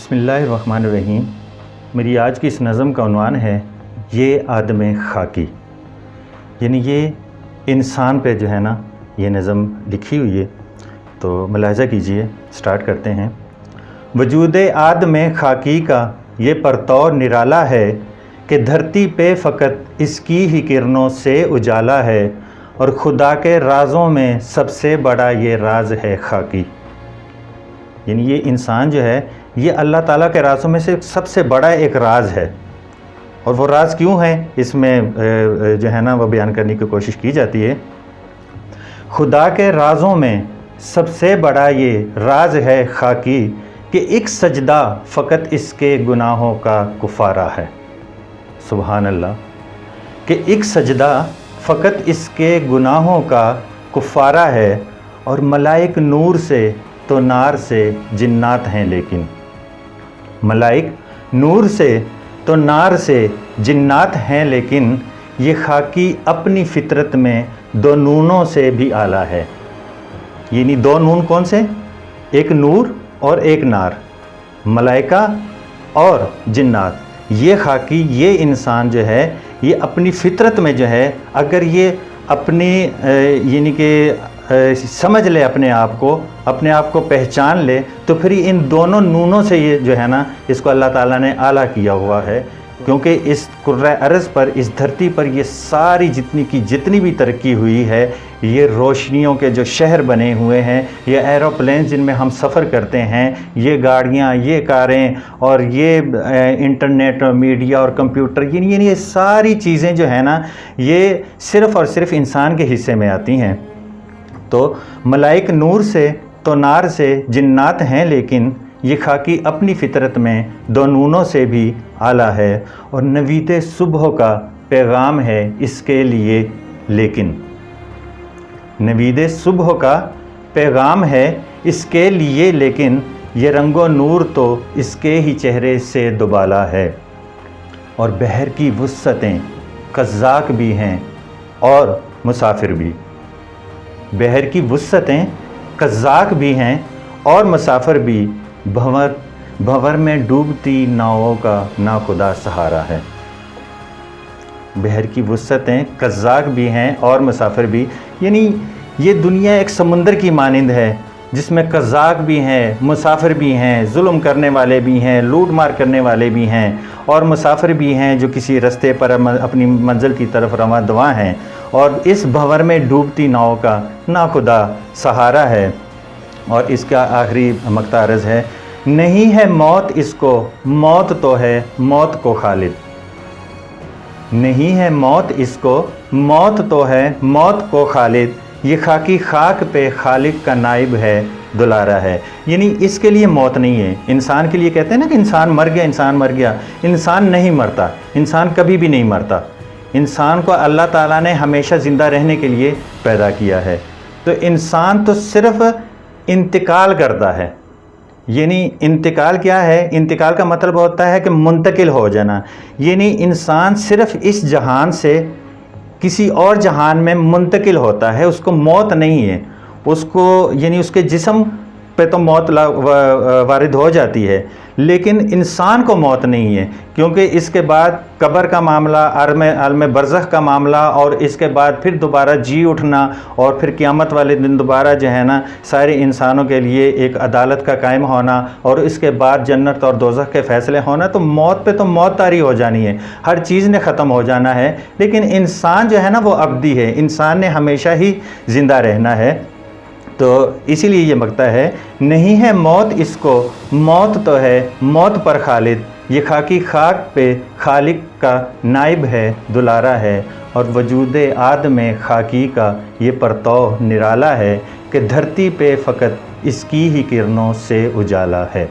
بسم اللہ الرحمن الرحیم۔ میری آج کی اس نظم کا عنوان ہے یہ آدم خاکی، یعنی یہ انسان پہ جو ہے نا یہ نظم لکھی ہوئی ہے، تو ملاحظہ کیجئے، سٹارٹ کرتے ہیں۔ وجود آدم خاکی کا یہ پرتو نرالا ہے کہ دھرتی پہ فقط اس کی ہی کرنوں سے اجالا ہے، اور خدا کے رازوں میں سب سے بڑا یہ راز ہے خاکی۔ یعنی یہ انسان جو ہے یہ اللہ تعالیٰ کے رازوں میں سے سب سے بڑا ایک راز ہے، اور وہ راز کیوں ہے اس میں جو ہے نا وہ بیان کرنے کی کوشش کی جاتی ہے۔ خدا کے رازوں میں سب سے بڑا یہ راز ہے خاکی کہ ایک سجدہ فقط اس کے گناہوں کا کفارہ ہے۔ سبحان اللہ، کہ ایک سجدہ فقط اس کے گناہوں کا کفارہ ہے، اور ملائک نور سے تو نار سے جنات ہیں، لیکن ملائک نور سے تو نار سے جنات ہیں، لیکن یہ خاکی اپنی فطرت میں دو نونوں سے بھی اعلیٰ ہے۔ یعنی دو نون کون سے؟ ایک نور اور ایک نار، ملائکہ اور جنات۔ یہ خاکی، یہ انسان جو ہے یہ اپنی فطرت میں جو ہے اگر یہ اپنی یعنی کہ سمجھ لے اپنے آپ کو پہچان لے، تو پھر ان دونوں نونوں سے یہ جو ہے نا اس کو اللہ تعالیٰ نے اعلیٰ کیا ہوا ہے، کیونکہ اس کرۂ ارض پر، اس دھرتی پر یہ ساری جتنی بھی ترقی ہوئی ہے، یہ روشنیوں کے جو شہر بنے ہوئے ہیں، یہ ایروپلین جن میں ہم سفر کرتے ہیں، یہ گاڑیاں، یہ کاریں، اور یہ انٹرنیٹ اور میڈیا اور کمپیوٹر، یعنی یہ ساری چیزیں جو ہیں نا یہ صرف اور صرف انسان کے حصے میں آتی ہیں۔ تو ملائک نور سے تو نار سے جنات ہیں، لیکن یہ خاکی اپنی فطرت میں دو نونوں سے بھی اعلیٰ ہے، اور نوید صبح کا پیغام ہے اس کے لیے لیکن۔ نوید صبح کا پیغام ہے اس کے لیے لیکن، یہ رنگ و نور تو اس کے ہی چہرے سے دوبالا ہے، اور بحر کی وسعتیں قزاق بھی ہیں اور مسافر بھی۔ بحر کی وسعتیں قزاق بھی ہیں اور مسافر بھی، بھنور میں ڈوبتی ناؤں کا ناخدا سہارا ہے۔ بحر کی وسعتیں قزاق بھی ہیں اور مسافر بھی، یعنی یہ دنیا ایک سمندر کی مانند ہے جس میں قزاق بھی ہیں، مسافر بھی ہیں، ظلم کرنے والے بھی ہیں، لوٹ مار کرنے والے بھی ہیں، اور مسافر بھی ہیں جو کسی رستے پر اپنی منزل کی طرف رواں دواں ہیں، اور اس بھنور میں ڈوبتی ناؤں کا ناخدا سہارا ہے۔ اور اس کا آخری مقطع عرض ہے، نہیں ہے موت اس کو، موت تو ہے موت کو خالد۔ نہیں ہے موت اس کو، موت تو ہے موت کو خالد، یہ خاکی خاک پہ خالق کا نائب ہے، دلارا ہے۔ یعنی اس کے لیے موت نہیں ہے۔ انسان کے لیے کہتے ہیں نا کہ انسان مر گیا، انسان مر گیا۔ انسان نہیں مرتا، انسان کبھی بھی نہیں مرتا۔ انسان کو اللہ تعالیٰ نے ہمیشہ زندہ رہنے کے لیے پیدا کیا ہے، تو انسان تو صرف انتقال کرتا ہے۔ یعنی انتقال کیا ہے؟ انتقال کا مطلب ہوتا ہے کہ منتقل ہو جانا، یعنی انسان صرف اس جہان سے کسی اور جہان میں منتقل ہوتا ہے، اس کو موت نہیں ہے۔ اس کو یعنی اس کے جسم پہ تو موت وارد ہو جاتی ہے، لیکن انسان کو موت نہیں ہے، کیونکہ اس کے بعد قبر کا معاملہ، عالم برزخ کا معاملہ، اور اس کے بعد پھر دوبارہ جی اٹھنا، اور پھر قیامت والے دن دوبارہ جو ہے نا سارے انسانوں کے لیے ایک عدالت کا قائم ہونا، اور اس کے بعد جنت اور دوزخ کے فیصلے ہونا۔ تو موت پہ تو موت طاری ہو جانی ہے، ہر چیز نے ختم ہو جانا ہے، لیکن انسان جو ہے نا وہ ابدی ہے، انسان نے ہمیشہ ہی زندہ رہنا ہے۔ تو اسی لیے یہ مقطع ہے، نہیں ہے موت اس کو، موت تو ہے موت پر خالد، یہ خاکی خاک پہ خالق کا نائب ہے، دلارا ہے، اور وجود آدم خاکی کا یہ پرتو نرالا ہے کہ دھرتی پہ فقط اس کی ہی کرنوں سے اجالا ہے۔